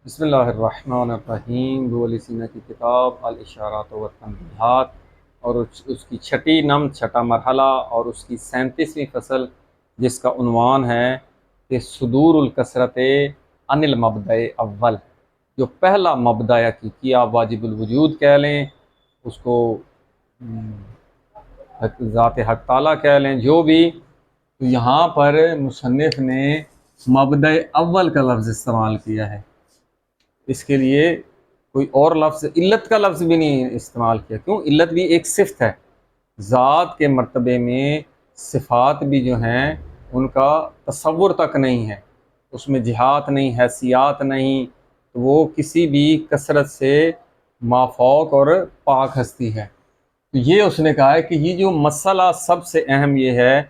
بسم اللہ الرحمن الرحیم ابو علی سینا کی کتاب الاشارات و تنبیہات اور اس کی چھٹا مرحلہ اور اس کی 37ویں فصل جس کا عنوان ہے کہ صدور الکثرت عن المبدأ اول، جو پہلا مبدأ حقیقی آپ واجب الوجود کہہ لیں، اس کو ذات حق تعالیٰ کہہ لیں، جو بھی، تو یہاں پر مصنف نے مبدأ اول کا لفظ استعمال کیا ہے۔ اس کے لیے کوئی اور لفظ، علت کا لفظ بھی نہیں استعمال کیا۔ کیوں؟ علت بھی ایک صفت ہے، ذات کے مرتبے میں صفات بھی جو ہیں ان کا تصور تک نہیں ہے، اس میں جہات نہیں، حیثیات نہیں، تو وہ کسی بھی کثرت سے مافوق اور پاک ہستی ہے۔ تو یہ اس نے کہا ہے کہ یہ جو مسئلہ سب سے اہم یہ ہے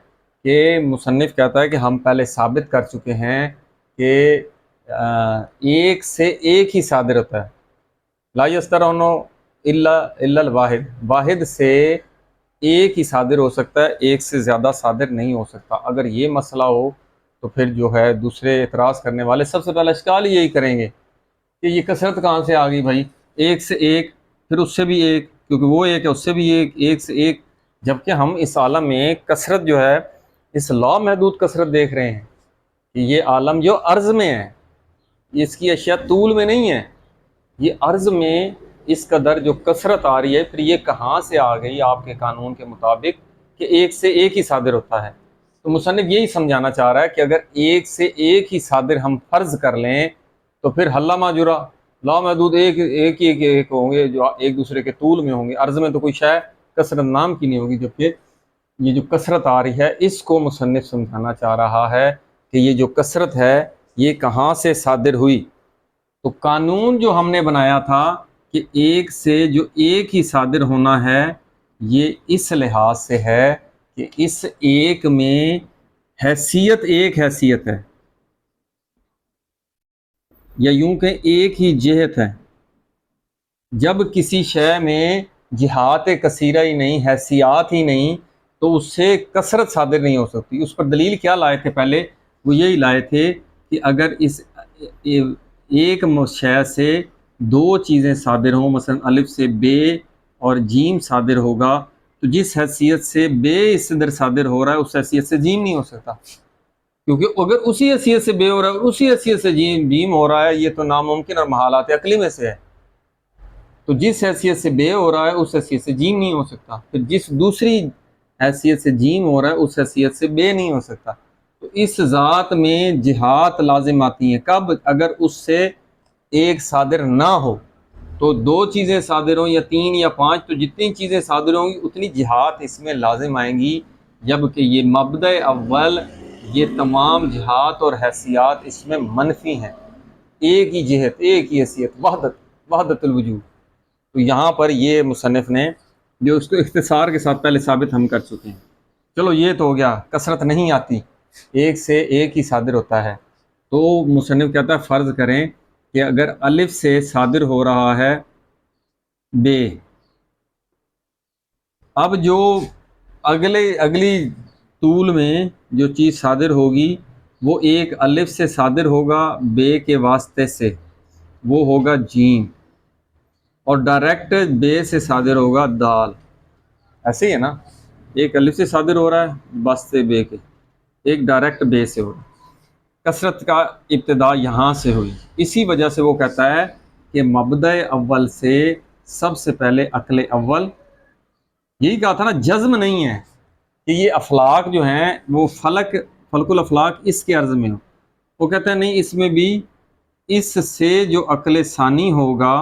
کہ مصنف کہتا ہے کہ ہم پہلے ثابت کر چکے ہیں کہ ایک سے ایک ہی صادر ہوتا ہے، لا یسترون الا الواحد، واحد سے ایک ہی صادر ہو سکتا ہے، ایک سے زیادہ صادر نہیں ہو سکتا۔ اگر یہ مسئلہ ہو تو پھر جو ہے دوسرے اعتراض کرنے والے سب سے پہلے اشکال یہی کریں گے کہ یہ کثرت کہاں سے آ گئی بھائی، ایک سے ایک، پھر اس سے بھی ایک، کیونکہ وہ ایک ہے، اس سے بھی ایک، ایک سے ایک، جبکہ ہم اس عالم میں کثرت جو ہے اس لامحدود کثرت دیکھ رہے ہیں کہ یہ عالم جو عرض میں ہے، اس کی اشیاء طول میں نہیں ہے، یہ عرض میں اس قدر جو کثرت آ رہی ہے، پھر یہ کہاں سے آ گئی آپ کے قانون کے مطابق کہ ایک سے ایک ہی صادر ہوتا ہے۔ تو مصنف یہی سمجھانا چاہ رہا ہے کہ اگر ایک سے ایک ہی صادر ہم فرض کر لیں تو پھر حلہ ماجرا، لامحدود ایک ہوں گے جو ایک دوسرے کے طول میں ہوں گے، عرض میں تو کوئی شے کثرت نام کی نہیں ہوگی، جبکہ یہ جو کثرت آ رہی ہے اس کو مصنف سمجھانا چاہ رہا ہے کہ یہ جو کثرت ہے یہ کہاں سے صادر ہوئی۔ تو قانون جو ہم نے بنایا تھا کہ ایک سے جو ایک ہی صادر ہونا ہے، یہ اس لحاظ سے ہے کہ اس ایک میں حیثیت ایک حیثیت ہے، یا یوں کہ ایک ہی جہت ہے۔ جب کسی شے میں جہات کثیرہ ہی نہیں، حیثیات ہی نہیں، تو اس سے کثرت صادر نہیں ہو سکتی۔ اس پر دلیل کیا لائے تھے پہلے؟ وہ یہی لائے تھے کہ اگر اس ایک شے سے دو چیزیں صادر ہوں، مثلا الف سے بے اور جیم صادر ہوگا، تو جس حیثیت سے بے اس سے در صادر ہو رہا ہے اس حیثیت سے جیم نہیں ہو سکتا، کیونکہ اگر اسی حیثیت سے بے ہو رہا ہے اور اسی حیثیت سے جیم ہو رہا ہے، یہ تو ناممکن اور محالات عقلی میں سے ہے۔ تو جس حیثیت سے بے ہو رہا ہے اس حیثیت سے جیم نہیں ہو سکتا، پھر جس دوسری حیثیت سے جیم ہو رہا ہے اس حیثیت سے بے نہیں ہو سکتا۔ تو اس ذات میں جہات لازم آتی ہیں کب؟ اگر اس سے ایک صادر نہ ہو، تو دو چیزیں صادر ہوں یا تین یا پانچ، تو جتنی چیزیں صادر ہوں گی اتنی جہات اس میں لازم آئیں گی، جبکہ یہ مبدأ اول، یہ تمام جہات اور حیثیات اس میں منفی ہیں، ایک ہی جہت، ایک ہی حیثیت، وحدت الوجود۔ تو یہاں پر یہ مصنف نے جو اس کو اختصار کے ساتھ پہلے ثابت ہم کر چکے ہیں۔ چلو یہ تو ہو گیا، کثرت نہیں آتی، ایک سے ایک ہی صادر ہوتا ہے۔ تو مصنف کہتا ہے فرض کریں کہ اگر الف سے صادر ہو رہا ہے بے، اب جو اگلی طول میں جو چیز صادر ہوگی وہ ایک الف سے صادر ہوگا بے کے واسطے سے، وہ ہوگا جیم، اور ڈائریکٹ بے سے صادر ہوگا دال۔ ایسے ہی ہے نا، ایک الف سے صادر ہو رہا ہے واسطے بے کے، ایک ڈائریکٹ بے سے ہو رہا ہے۔ کثرت کا ابتدا یہاں سے ہوئی، اسی وجہ سے وہ کہتا ہے کہ مبدأ اول سے سب سے پہلے عقل اول، یہی کہا تھا نا، جزم نہیں ہے کہ یہ افلاک جو ہیں وہ فلک الافلاک اس کے عرض میں ہو، وہ کہتا ہے نہیں، اس میں بھی اس سے جو عقل ثانی ہوگا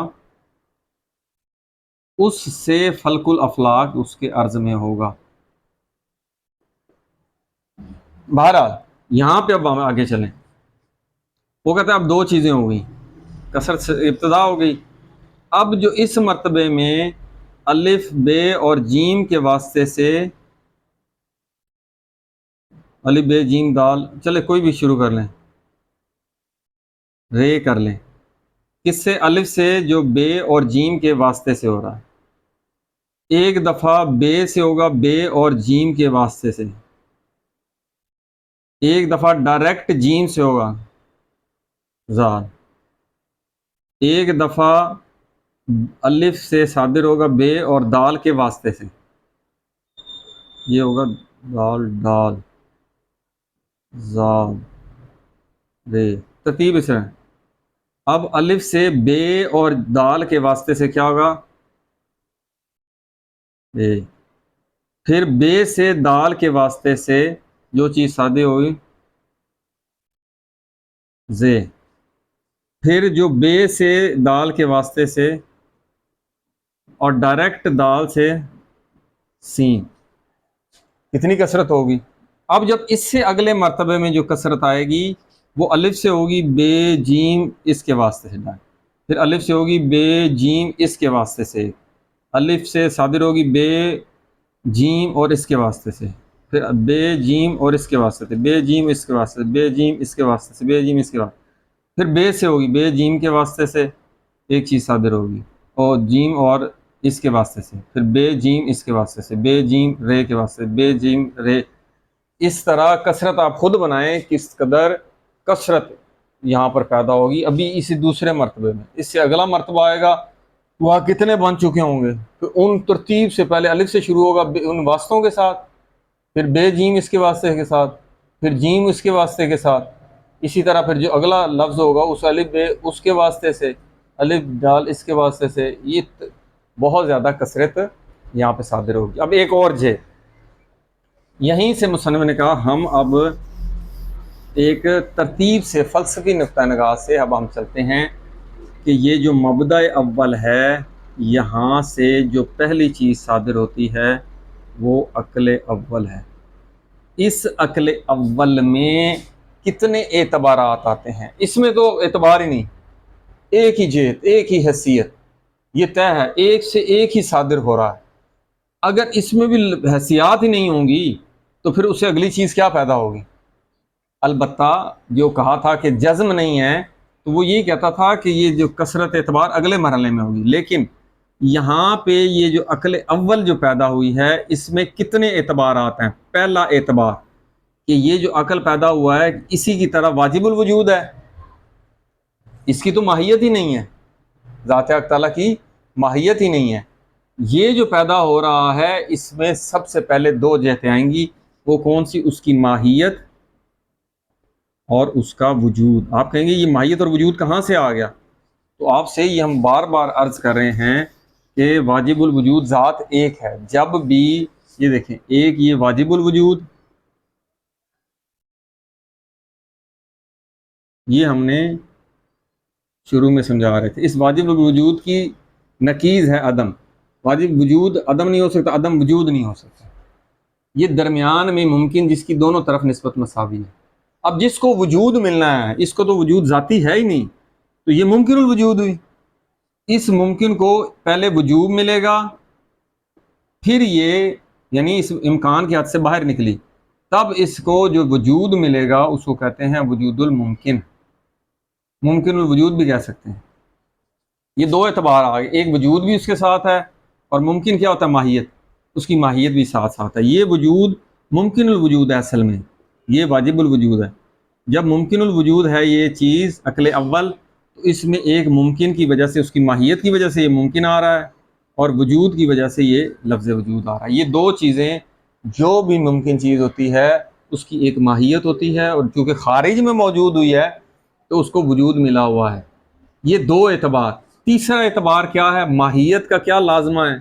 اس سے فلک الافلاک اس کے عرض میں ہوگا۔ بہرحال یہاں پہ اب ہم آگے چلیں، وہ کہتا ہے اب دو چیزیں ہو گئی، کثرت سے ابتدا ہو گئی، اب جو اس مرتبے میں الف بے اور جیم کے واسطے سے، الف بے جیم دال، چلے کوئی بھی شروع کر لیں، رے کر لیں، کس سے؟ الف سے جو بے اور جیم کے واسطے سے ہو رہا ہے، ایک دفعہ بے سے ہوگا بے اور جیم کے واسطے سے، ایک دفعہ ڈائریکٹ جیم سے ہوگا زال، ایک دفعہ الف سے صادر ہوگا بے اور دال کے واسطے سے، یہ ہوگا دال ڈال زال رے، ترتیب اس طرح۔ اب الف سے بے اور دال کے واسطے سے کیا ہوگا؟ بے۔ پھر بے سے دال کے واسطے سے جو چیز صادر ہوگی زے، پھر جو بے سے دال کے واسطے سے اور ڈائریکٹ دال سے سین، کتنی کثرت ہوگی؟ اب جب اس سے اگلے مرتبے میں جو کثرت آئے گی وہ الف سے ہوگی بے جیم اس کے واسطے سے، پھر الف سے ہوگی بے جیم اس کے واسطے سے، الف سے صادر ہوگی بے جیم اور اس کے واسطے سے، پھر بے جیم اور اس کے واسطے سے، بے جیم اس کے واسطے سے، بے جیم اس کے واسطے سے، بے جیم اس کے واسطے، پھر بے سے ہوگی بے جیم کے واسطے سے ایک چیز صادر ہوگی اور جیم اور اس کے واسطے سے، پھر بے جیم اس کے واسطے سے، بے جیم رے کے واسطے سے، بے جیم رے۔ اس طرح کثرت آپ خود بنائیں کس قدر کثرت یہاں پر پیدا ہوگی۔ ابھی اسی دوسرے مرتبے میں اس سے اگلا مرتبہ آئے گا، وہاں کتنے بن چکے ہوں گے؟ تو ان ترتیب سے پہلے الف سے شروع ہوگا ان واسطوں کے ساتھ، پھر بے جیم اس کے واسطے کے ساتھ، پھر جیم اس کے واسطے کے ساتھ، اسی طرح پھر جو اگلا لفظ ہوگا اس الف بے اس کے واسطے سے، الف ڈال اس کے واسطے سے، یہ بہت زیادہ کثرت یہاں پہ صادر ہوگی۔ اب ایک اور جے، یہیں سے مصنف نے کہا ہم اب ایک ترتیب سے فلسفی نقطہ نگاہ سے اب ہم چلتے ہیں کہ یہ جو مبدأ اول ہے یہاں سے جو پہلی چیز صادر ہوتی ہے وہ عقل اول ہے۔ اس عقل اول میں کتنے اعتبارات آتے ہیں؟ اس میں تو اعتبار ہی نہیں، ایک ہی جہت، ایک ہی حیثیت، یہ طے ہے، ایک سے ایک ہی صادر ہو رہا ہے۔ اگر اس میں بھی حیثیات ہی نہیں ہوں گی تو پھر اس سے اگلی چیز کیا پیدا ہوگی؟ البتہ جو کہا تھا کہ جزم نہیں ہے تو وہ یہی کہتا تھا کہ یہ جو کثرت اعتبار اگلے مرحلے میں ہوگی، لیکن یہاں پہ یہ جو عقل اول جو پیدا ہوئی ہے اس میں کتنے اعتبارات ہیں؟ پہلا اعتبار کہ یہ جو عقل پیدا ہوا ہے اسی کی طرح واجب الوجود ہے، اس کی تو ماہیت ہی نہیں ہے، ذات حق تعالیٰ کی ماہیت ہی نہیں ہے۔ یہ جو پیدا ہو رہا ہے اس میں سب سے پہلے دو جہتیں آئیں گی، وہ کون سی؟ اس کی ماہیت اور اس کا وجود۔ آپ کہیں گے یہ ماہیت اور وجود کہاں سے آ گیا؟ تو آپ سے یہ ہم بار بار عرض کر رہے ہیں کہ واجب الوجود ذات ایک ہے۔ جب بھی یہ دیکھیں، ایک یہ واجب الوجود، یہ ہم نے شروع میں سمجھا رہے تھے، اس واجب الوجود کی نقیض ہے عدم۔ واجب وجود عدم نہیں ہو سکتا، عدم وجود نہیں ہو سکتا، یہ درمیان میں ممکن جس کی دونوں طرف نسبت مساوی ہے۔ اب جس کو وجود ملنا ہے اس کو تو وجود ذاتی ہے ہی نہیں، تو یہ ممکن الوجود ہوئی۔ اس ممکن کو پہلے وجود ملے گا، پھر یہ یعنی اس امکان کی حد سے باہر نکلی، تب اس کو جو وجود ملے گا اس کو کہتے ہیں وجود الممکن، ممکن الوجود بھی کہہ سکتے ہیں۔ یہ دو اعتبار آ گئے، ایک وجود بھی اس کے ساتھ ہے اور ممکن کیا ہوتا ہے؟ ماہیت، اس کی ماہیت بھی ساتھ ساتھ ہے۔ یہ وجود ممکن الوجود ہے، اصل میں یہ واجب الوجود ہے۔ جب ممکن الوجود ہے یہ چیز عقل اول، تو اس میں ایک ممکن کی وجہ سے، اس کی ماہیت کی وجہ سے یہ ممکن آ رہا ہے، اور وجود کی وجہ سے یہ لفظ وجود آ رہا ہے۔ یہ دو چیزیں، جو بھی ممکن چیز ہوتی ہے اس کی ایک ماہیت ہوتی ہے، اور چونکہ خارج میں موجود ہوئی ہے تو اس کو وجود ملا ہوا ہے۔ یہ دو اعتبار۔ تیسرا اعتبار کیا ہے؟ ماہیت کا کیا لازمہ ہے؟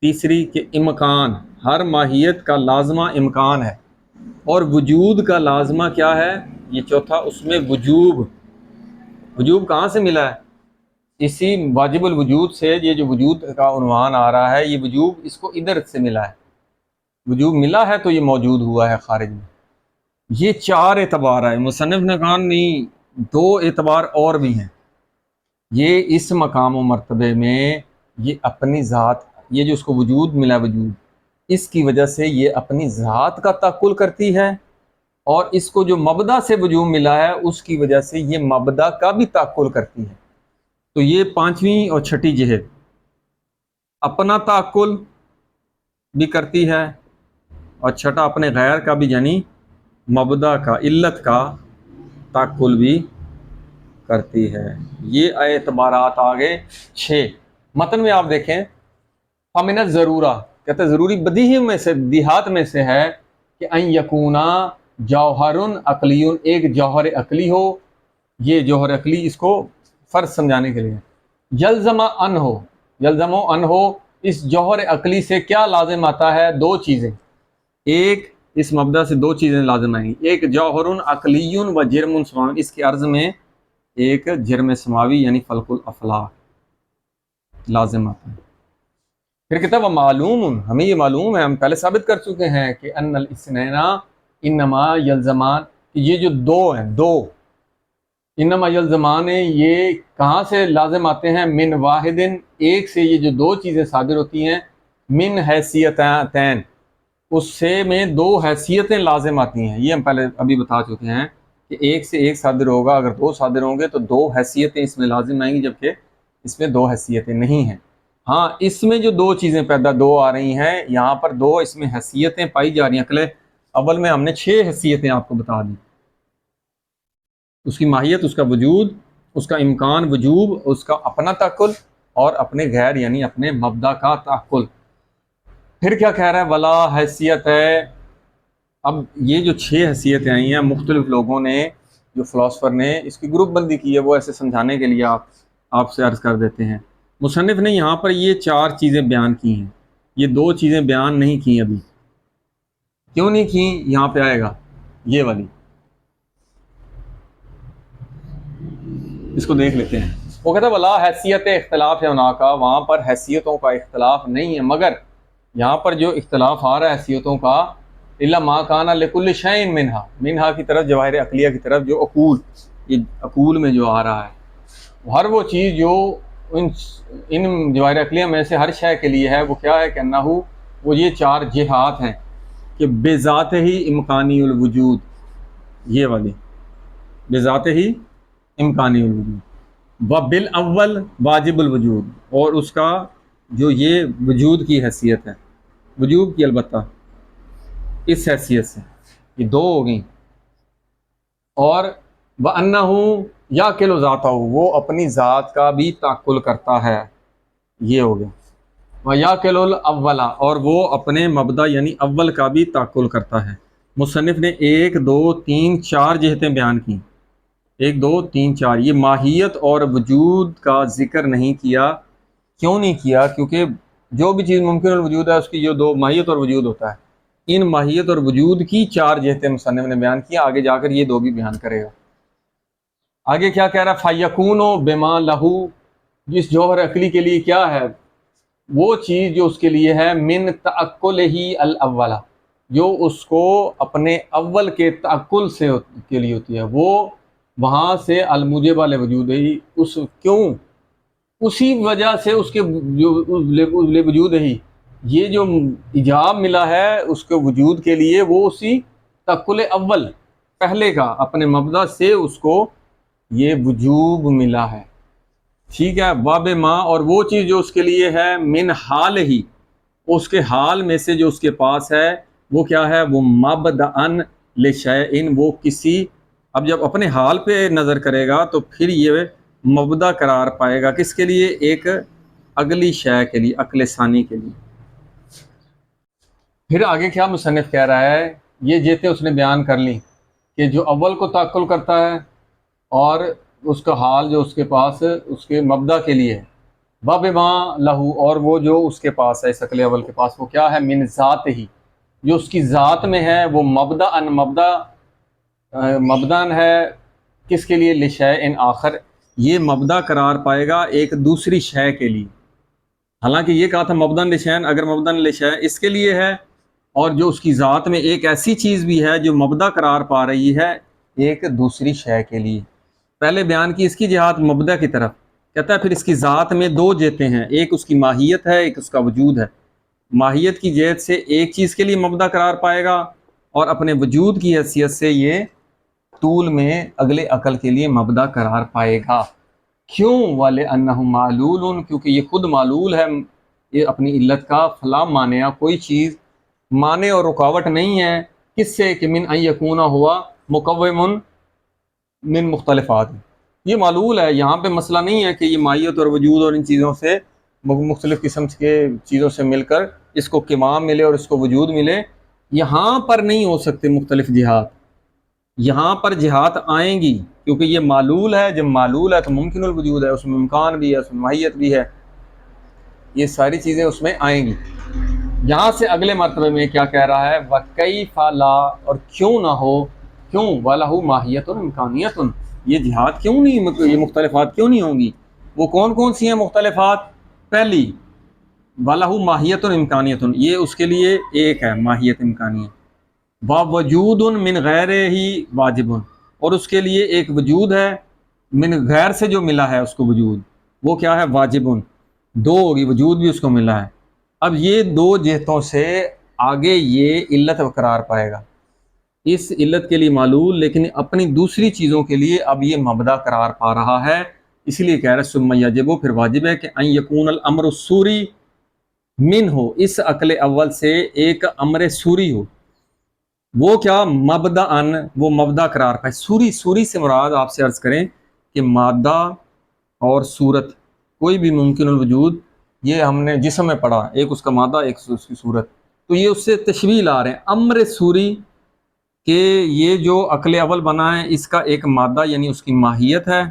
تیسری کہ امکان، ہر ماہیت کا لازمہ امکان ہے، اور وجود کا لازمہ کیا ہے؟ یہ چوتھا، اس میں وجوب۔ وجوب کہاں سے ملا ہے؟ اسی واجب الوجود سے۔ یہ جو وجود کا عنوان آ رہا ہے یہ وجوب اس کو ادھر سے ملا ہے، وجوب ملا ہے تو یہ موجود ہوا ہے خارج میں۔ یہ چار اعتبار ہے۔ مصنف نے کہا نہیں، دو اعتبار اور بھی ہیں۔ یہ اس مقام و مرتبے میں یہ اپنی ذات، یہ جو اس کو وجود ملا، وجود اس کی وجہ سے یہ اپنی ذات کا تعقل کرتی ہے، اور اس کو جو مبدا سے وجود ملا ہے اس کی وجہ سے یہ مبدا کا بھی تعقل کرتی ہے۔ تو یہ پانچویں اور چھٹی جہت، اپنا تعقل بھی کرتی ہے، اور چھٹا اپنے غیر کا بھی، یعنی مبدا کا، علت کا تعقل بھی کرتی ہے۔ یہ اعتبارات آگے 6 متن میں آپ دیکھیں، فمن ضرورہ کہتے ہیں ضروری بدیہی میں سے، دیہات میں سے ہے کہ ان یکونا جوہر عقلی، ایک جوہر عقلی ہو۔ یہ جوہر عقلی اس کو فرض سمجھانے کے لیے، یلزم ان ہو، یلزم ان ہو، اس جوہر عقلی سے کیا لازم آتا ہے؟ 2 چیزیں، ایک اس مبدا سے 2 چیزیں لازم آئیں گی، ایک جوہر عقلی و جرم سماوی، اس کے عرض میں ایک جرم سماوی یعنی فلق الافلاک لازم آتا ہے۔ پھر کتاب معلوم، ہمیں یہ معلوم ہے، ہم پہلے ثابت کر چکے ہیں کہ ان الاثنین انما یلزمان، یہ جو 2 ہیں، 2 انما یلزمان، یہ کہاں سے لازم آتے ہیں؟ من واحد، ایک سے یہ جو 2 چیزیں صادر ہوتی ہیں، من حیثیتین، اس سے میں 2 حیثیتیں لازم آتی ہیں۔ یہ ہم پہلے ابھی بتا چکے ہیں کہ ایک سے ایک صادر ہوگا، اگر 2 صادر ہوں گے تو 2 حیثیتیں اس میں لازم آئیں گی، جبکہ اس میں 2 حیثیتیں نہیں ہیں۔ ہاں اس میں جو 2 چیزیں پیدا 2 آ رہی ہیں، یہاں پر 2 اس میں حیثیتیں پائی جا رہی ہیں۔ عقل اول میں ہم نے 6 حیثیتیں آپ کو بتا دی، اس کی ماہیت، اس کا وجود، اس کا امکان وجوب، اس کا اپنا تعقل اور اپنے غیر یعنی اپنے مبدا کا تعقل۔ پھر کیا کہہ رہا ہے؟ ولا حیثیت ہے۔ اب یہ جو 6 حیثیتیں آئی ہیں، مختلف لوگوں نے، جو فلاسفر نے اس کی گروپ بندی کی ہے، وہ ایسے سمجھانے کے لیے آپ سے عرض کر دیتے ہیں۔ مصنف نے یہاں پر یہ 4 چیزیں بیان کی ہیں، یہ 2 چیزیں بیان نہیں کی ابھی۔ کیوں نہیں کی؟ یہاں پہ آئے گا یہ والی، اس کو دیکھ لیتے ہیں۔ وہ کہتا ہے ولا حیثیت اختلاف ہے ہونا کا، وہاں پر حیثیتوں کا اختلاف نہیں ہے، مگر یہاں پر جو اختلاف آ رہا ہے حیثیتوں کا، الا ما کان لکل شیء منہا کی طرف، جواہر عقلیہ کی طرف، جو عقول، یہ عقول میں جو آ رہا ہے، ہر وہ چیز جو ان جواہر عقلیہ میں سے ہر شے کے لیے ہے، وہ کیا ہے کہ انہو، وہ یہ 4 جہات ہیں کہ بذات ہی امکانی الوجود، یہ والی بذات ہی امکانی الوجود، و بالاول واجب الوجود، اور اس کا جو یہ وجود کی حیثیت ہے، وجوب کی البتہ اس حیثیت سے، یہ 2 ہو گئیں۔ اور وَأَنَّهُ يَعْقِلُ ذَاتَهُ، وہ اپنی ذات کا بھی تعقل کرتا ہے، یہ ہو گیا۔ وَيَعْقِلُ الْأَوَّلَ، اور وہ اپنے مبدا یعنی اول کا بھی تعقل کرتا ہے۔ مصنف نے 1 2 3 4 جہتیں بیان کی، 1 2 3 4۔ یہ ماہیت اور وجود کا ذکر نہیں کیا، کیوں نہیں کیا؟ کیونکہ جو بھی چیز ممکن الوجود ہے، اس کی جو 2 ماہیت اور وجود ہوتا ہے، ان ماہیت اور وجود کی 4 جہتیں مصنف نے بیان کیا، آگے جا کر یہ 2 بھی بیان کرے گا۔ آگے کیا کہہ رہا ہے؟ فَيَكُونُ بِمَا لَهُ، جس جوہر عقلی کے لیے کیا ہے؟ وہ چیز جو اس کے لیے ہے، من تعقلہ الاول، جو اس کو اپنے اول کے تعقل سے کے لیے ہوتی ہے، وہ وہاں سے الموجب وجود ہی، اس کیوں؟ اسی وجہ سے اس کے وجود ہی، یہ جو ایجاب ملا ہے اس کے وجود کے لیے، وہ اسی تعقل اول پہلے کا اپنے مبدا سے اس کو یہ وجوب ملا ہے، ٹھیک ہے۔ باب ما، اور وہ چیز جو اس کے لیے ہے، من حال ہی، اس کے حال میں سے جو اس کے پاس ہے، وہ کیا ہے؟ وہ مبدأن لشیء، وہ کسی، اب جب اپنے حال پہ نظر کرے گا تو پھر یہ مبدا قرار پائے گا، کس کے لیے؟ ایک اگلی شے کے لیے، عقل ثانی کے لیے۔ پھر آگے کیا مصنف کہہ رہا ہے؟ یہ جہتیں اس نے بیان کر لی کہ جو اول کو تعقل کرتا ہے، اور اس کا حال جو اس کے پاس اس کے مبدا کے لیے ہے، وَبِمَا لَهُ، اور وہ جو اس کے پاس ہے، اس عقل اول کے پاس، وہ کیا ہے؟ من ذات ہی، جو اس کی ذات میں ہے، وہ مبدأن ہے، کس کے لیے؟ لشیء آخر، یہ مبدا قرار پائے گا ایک دوسری شے کے لیے۔ حالانکہ یہ کہا تھا مبدأ لشیء، اگر مبدأ لشیء اس کے لیے ہے، اور جو اس کی ذات میں ایک ایسی چیز بھی ہے جو مبدا قرار پا رہی ہے ایک دوسری شے کے لیے۔ پہلے بیان کی اس کی جہات مبدا کی طرف، کہتا ہے پھر اس کی ذات میں 2 جہتیں ہیں، ایک اس کی ماہیت ہے، ایک اس کا وجود ہے۔ ماہیت کی جہت سے ایک چیز کے لیے مبدا قرار پائے گا، اور اپنے وجود کی حیثیت سے یہ طول میں اگلے عقل کے لیے مبدا قرار پائے گا۔ کیوں؟ وَلِأَنَّهُ معلول، کیونکہ یہ خود معلول ہے، یہ اپنی علت کا، فلا مانع، کوئی چیز مانع اور رکاوٹ نہیں ہے، کس سے؟ کہ من ان یکون ہوا مقوم من مختلفات، یہ معلول ہے، یہاں پہ مسئلہ نہیں ہے کہ یہ ماہیت اور وجود اور ان چیزوں سے مختلف قسم کے چیزوں سے مل کر اس کو قمام ملے اور اس کو وجود ملے، یہاں پر نہیں ہو سکتے مختلف جہات، یہاں پر جہات آئیں گی کیونکہ یہ معلول ہے، جب معلول ہے تو ممکن الوجود ہے، اس میں امکان بھی ہے، اس میں ماہیت بھی ہے، یہ ساری چیزیں اس میں آئیں گی۔ یہاں سے اگلے مرتبے میں کیا کہہ رہا ہے، وَكَيْفَ لَا، اور کیوں نہ ہو، کیوں وَلَهُ مَاہِیَةٌ امکانیۃ، یہ جہات کیوں نہیں، یہ مختلفات کیوں نہیں ہوں گی؟ وہ کون کون سی ہیں مختلفات؟ پہلی وَلَهُ مَاہِیَةٌ امکانیۃ، یہ اس کے لیے ایک ہے ماہیت امکانیہ، وَوَجُودٌ مِّن غَيْرِهِ واجب، اور اس کے لیے ایک وجود ہے من غیر سے جو ملا ہے اس کو وجود، وہ کیا ہے؟ واجب، دو ہوگی، وجود بھی اس کو ملا ہے۔ اب یہ دو جہتوں سے آگے یہ علت قرار پائے گا، اس علت کے لیے معلول، لیکن اپنی دوسری چیزوں کے لیے اب یہ مبدا قرار پا رہا ہے، اس لیے کہہ رہا ہے ثم یجب، پھر واجب ہے کہ ان یکون الامر السوری من ہو، اس عقل اول سے ایک امر سوری ہو، وہ کیا؟ مبدا ان، وہ مبدا قرار پائے۔ سوری، سوری سے مراد آپ سے عرض کریں کہ مادہ اور صورت، کوئی بھی ممکن الوجود، یہ ہم نے جسم میں پڑھا، ایک اس کا مادہ ایک اس کی صورت، تو یہ اس سے تشبیہ لا رہے ہیں امر سوری، کہ یہ جو عقل اول بنا ہے اس کا ایک مادہ یعنی اس کی ماہیت ہے،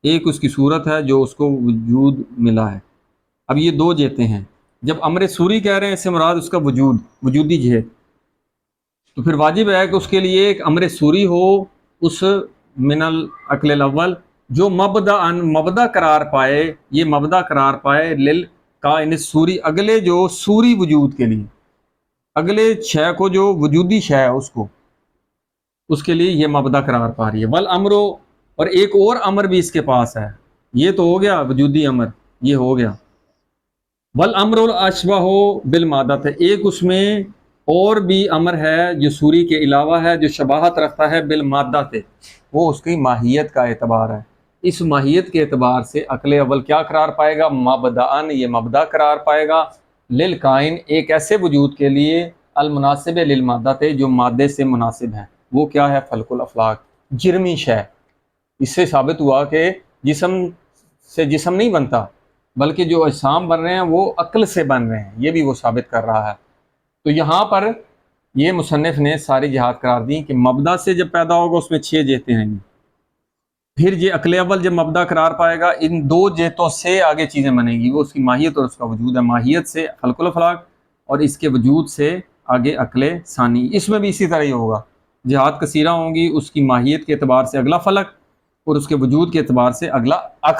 ایک اس کی صورت ہے جو اس کو وجود ملا ہے۔ اب یہ دو جہتیں ہیں، جب امر سوری کہہ رہے ہیں اس سے مراد اس کا وجود، وجودی جہت، تو پھر واجب ہے کہ اس کے لیے ایک امر سوری ہو اس من العقل الاول جو مبدا قرار پائے، یہ مبدا قرار پائے للکائن سوری، اگلے جو سوری وجود کے لیے، اگلے شے کو جو وجودی شے ہے اس کے لیے یہ مبدا قرار پا رہی ہے۔ والامر، اور ایک اور امر بھی اس کے پاس ہے، یہ تو ہو گیا وجودی امر، یہ ہو گیا۔ والامر الاشبہ بالمادہ، ایک اس میں اور بھی امر ہے جو سوری کے علاوہ ہے، جو شباہت رکھتا ہے بالمادہ سے، وہ اس کی ماہیت کا اعتبار ہے۔ اس ماہیت کے اعتبار سے عقل اول کیا قرار پائے گا؟ مبدأن، یہ مبدا قرار پائے گا للکائن، ایک ایسے وجود کے لیے المناسب للمادہ تے، جو مادے سے مناسب ہے، وہ کیا ہے؟ فلک الافلاک، جرمی شے۔ اس سے ثابت ہوا کہ جسم سے جسم نہیں بنتا، بلکہ جو اجسام بن رہے ہیں وہ عقل سے بن رہے ہیں، یہ بھی وہ ثابت کر رہا ہے۔ تو یہاں پر یہ مصنف نے ساری جہات قرار دی کہ مبدا سے جب پیدا ہوگا اس میں 6 جہتیں ہیں، پھر یہ عقل اول جب مبدا قرار پائے گا ان دو جہتوں سے آگے چیزیں بنیں گی، وہ اس کی ماہیت اور اس کا وجود ہے، ماہیت سے خلق الافلاق اور اس کے وجود سے آگے عقل ثانی، اس میں بھی اسی طرح ہی ہوگا، جہات کثیرہ ہوں گی، اس کی ماہیت کے اعتبار سے اگلا فلک اور اس کے وجود کے اعتبار سے اگلا عقل۔